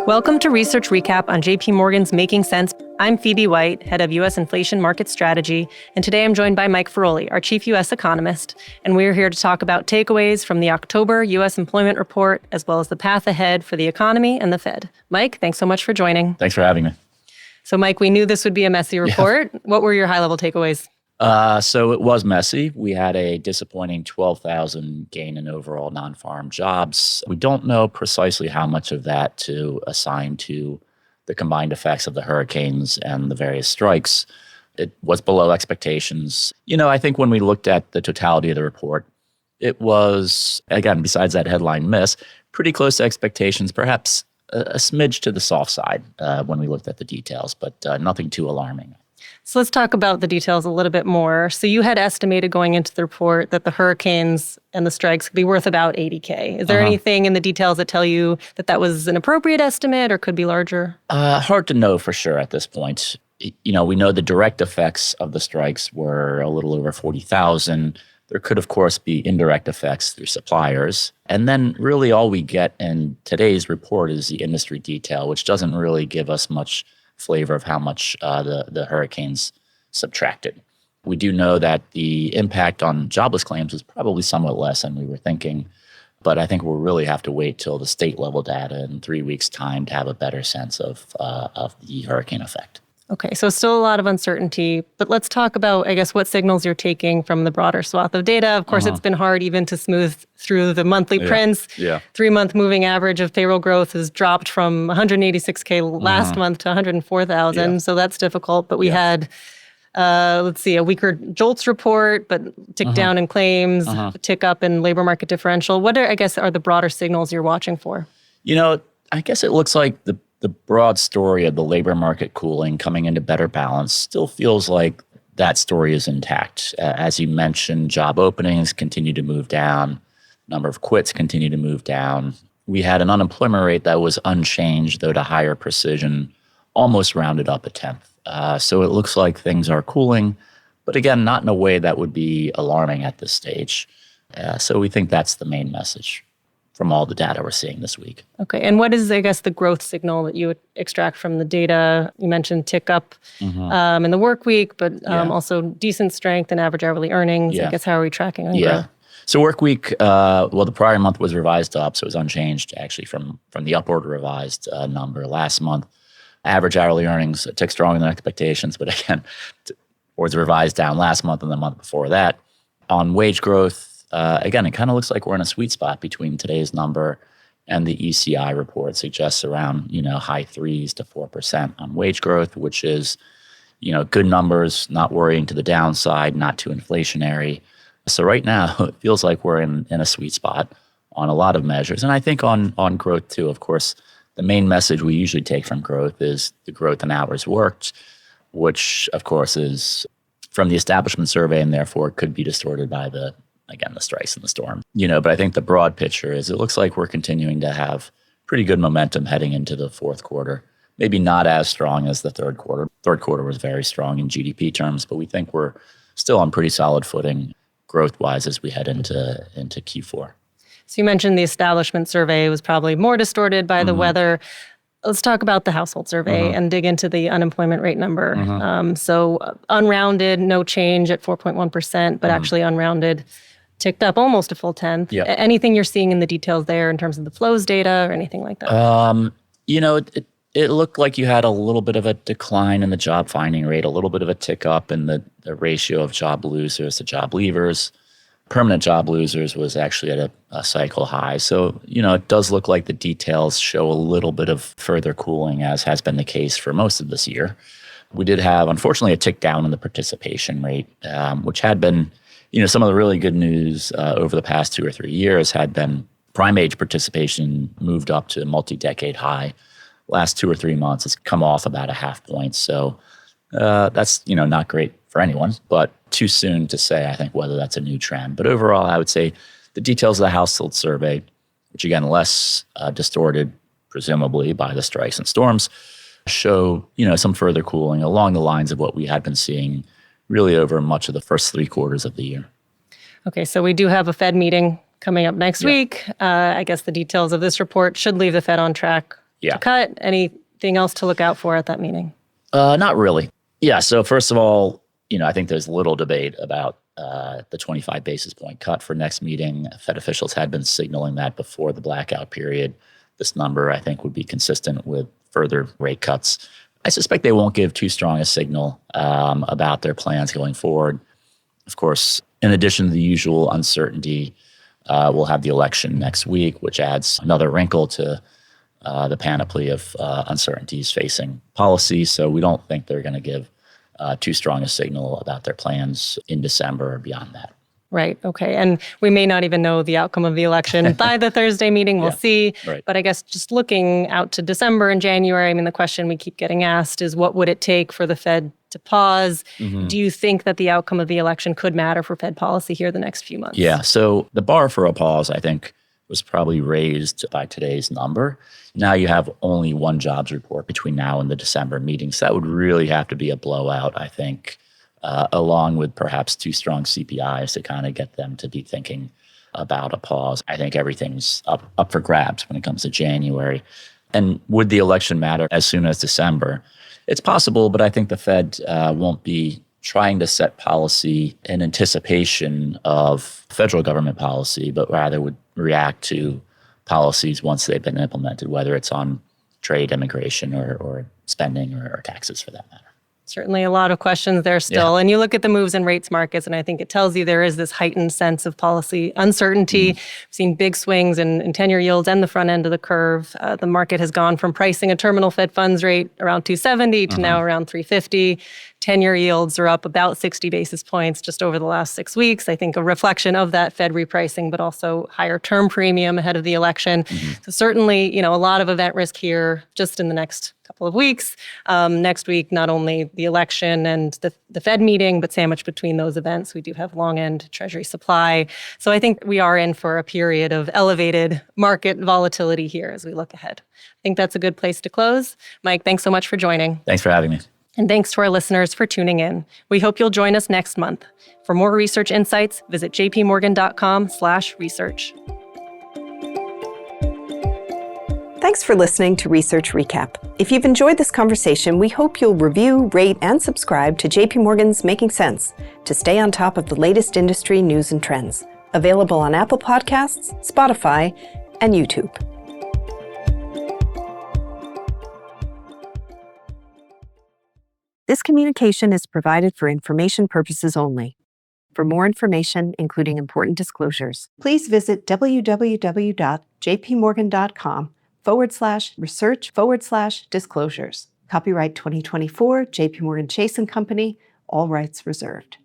Welcome to Research Recap on JP Morgan's Making Sense. I'm Phoebe White, head of U.S. Inflation Market Strategy, and today I'm joined by Mike Feroli, our chief U.S. economist, and we're here to talk about takeaways from the October U.S. employment report, as well as the path ahead for the economy and the Fed. Mike, thanks so much for joining. Thanks for having me. So, Mike, we knew this would be a messy report. Yeah. What were your high-level takeaways? So it was messy. We had a disappointing 12,000 gain in overall non-farm jobs. We don't know precisely how much of that to assign to the combined effects of the hurricanes and the various strikes. It was below expectations. I think when we looked at the totality of the report, it was, again, besides that headline miss, pretty close to expectations, perhaps a smidge to the soft side when we looked at the details, but nothing too alarming. So let's talk about the details a little bit more. So you had estimated going into the report that the hurricanes and the strikes could be worth about $80K. Is there anything in the details that tell you that that was an appropriate estimate or could be larger? Hard to know for sure at this point. We know the direct effects of the strikes were a little over 40,000. There could, of course, be indirect effects through suppliers. And then really all we get in today's report is the industry detail, which doesn't really give us much flavor of how much the hurricanes subtracted. We do know that the impact on jobless claims is probably somewhat less than we were thinking, but I think we'll really have to wait till the state level data in 3 weeks' time to have a better sense of the hurricane effect. Okay, so still a lot of uncertainty, but let's talk about, I guess, what signals you're taking from the broader swath of data. Of course, it's been hard even to smooth through the monthly prints. 3-month moving average of payroll growth has dropped from 186K last month to 104,000, so that's difficult. But we had, a weaker JOLTS report, but tick down in claims, tick up in labor market differential. What are the broader signals you're watching for? I guess it looks like the broad story of the labor market cooling, coming into better balance, still feels like that story is intact. As you mentioned, job openings continue to move down. Number of quits continue to move down. We had an unemployment rate that was unchanged, though to higher precision, almost rounded up a tenth. So it looks like things are cooling, but again, not in a way that would be alarming at this stage. So we think that's the main message from all the data we're seeing this week. Okay, and what is, the growth signal that you would extract from the data? You mentioned tick up in the work week, but also decent strength in average hourly earnings. How are we tracking on growth? So work week, the prior month was revised up, so it was unchanged actually from the upward revised number last month. Average hourly earnings ticked stronger than expectations, but again, was revised down last month and the month before that. On wage growth, again, it kind of looks like we're in a sweet spot between today's number and the ECI report. Suggests around, high 3s to 4% on wage growth, which is, good numbers, not worrying to the downside, not too inflationary. So right now, it feels like we're in a sweet spot on a lot of measures. And I think on growth too, of course, the main message we usually take from growth is the growth in hours worked, which of course is from the establishment survey and therefore could be distorted by the strikes and the storm. But I think the broad picture is it looks like we're continuing to have pretty good momentum heading into the fourth quarter. Maybe not as strong as the third quarter. Third quarter was very strong in GDP terms, but we think we're still on pretty solid footing growth-wise as we head into Q4. So you mentioned the establishment survey was probably more distorted by the weather. Let's talk about the household survey and dig into the unemployment rate number. So unrounded, no change at 4.1%, but actually unrounded ticked up almost a full tenth. Anything you're seeing in the details there in terms of the flows data or anything like that? It looked like you had a little bit of a decline in the job finding rate, a little bit of a tick up in the ratio of job losers to job leavers. Permanent job losers was actually at a cycle high. So, it does look like the details show a little bit of further cooling, as has been the case for most of this year. We did have, unfortunately, a tick down in the participation rate, which had been, some of the really good news over the past 2 or 3 years had been prime age participation moved up to a multi-decade high. Last 2 or 3 months, it's come off about a half point. So that's, not great for anyone, but too soon to say, I think, whether that's a new trend. But overall, I would say the details of the household survey, which again, less distorted, presumably, by the strikes and storms, show, some further cooling along the lines of what we had been seeing really over much of the first 3 quarters of the year. Okay, so we do have a Fed meeting coming up next week. I guess the details of this report should leave the Fed on track Yeah. to cut? Anything else to look out for at that meeting? Not really. Yeah. So first of all, I think there's little debate about the 25 basis point cut for next meeting. Fed officials had been signaling that before the blackout period. This number, I think, would be consistent with further rate cuts. I suspect they won't give too strong a signal about their plans going forward. Of course, in addition to the usual uncertainty, we'll have the election next week, which adds another wrinkle to the panoply of uncertainties facing policy. So we don't think they're going to give too strong a signal about their plans in December or beyond that. Right. Okay. And we may not even know the outcome of the election by the Thursday meeting. We'll see. Right. But I guess just looking out to December and January, the question we keep getting asked is, what would it take for the Fed to pause? Mm-hmm. Do you think that the outcome of the election could matter for Fed policy here the next few months? Yeah. So the bar for a pause, I think, was probably raised by today's number. Now you have only one jobs report between now and the December meeting. So that would really have to be a blowout, I think, along with perhaps too strong CPIs to kind of get them to be thinking about a pause. I think everything's up for grabs when it comes to January. And would the election matter as soon as December? It's possible, but I think the Fed won't be trying to set policy in anticipation of federal government policy, but rather would react to policies once they've been implemented, whether it's on trade, immigration, or spending or taxes for that matter. Certainly a lot of questions there still. Yeah. And you look at the moves in rates markets, and I think it tells you there is this heightened sense of policy uncertainty. We've seen big swings in 10-year yields and the front end of the curve. The market has gone from pricing a terminal Fed funds rate around 270 to now around 350. 10-year yields are up about 60 basis points just over the last 6 weeks. I think a reflection of that Fed repricing, but also higher term premium ahead of the election. So certainly, a lot of event risk here just in the next couple of weeks. Next week, not only the election and the Fed meeting, but sandwiched between those events, we do have long-end Treasury supply. So I think we are in for a period of elevated market volatility here as we look ahead. I think that's a good place to close. Mike, thanks so much for joining. Thanks for having me. And thanks to our listeners for tuning in. We hope you'll join us next month. For more research insights, visit jpmorgan.com/research. Thanks for listening to Research Recap. If you've enjoyed this conversation, we hope you'll review, rate, and subscribe to JP Morgan's Making Sense to stay on top of the latest industry news and trends. Available on Apple Podcasts, Spotify, and YouTube. This communication is provided for information purposes only. For more information, including important disclosures, please visit www.jpmorgan.com/research/disclosures. Copyright 2024, JP Morgan Chase & Company, all rights reserved.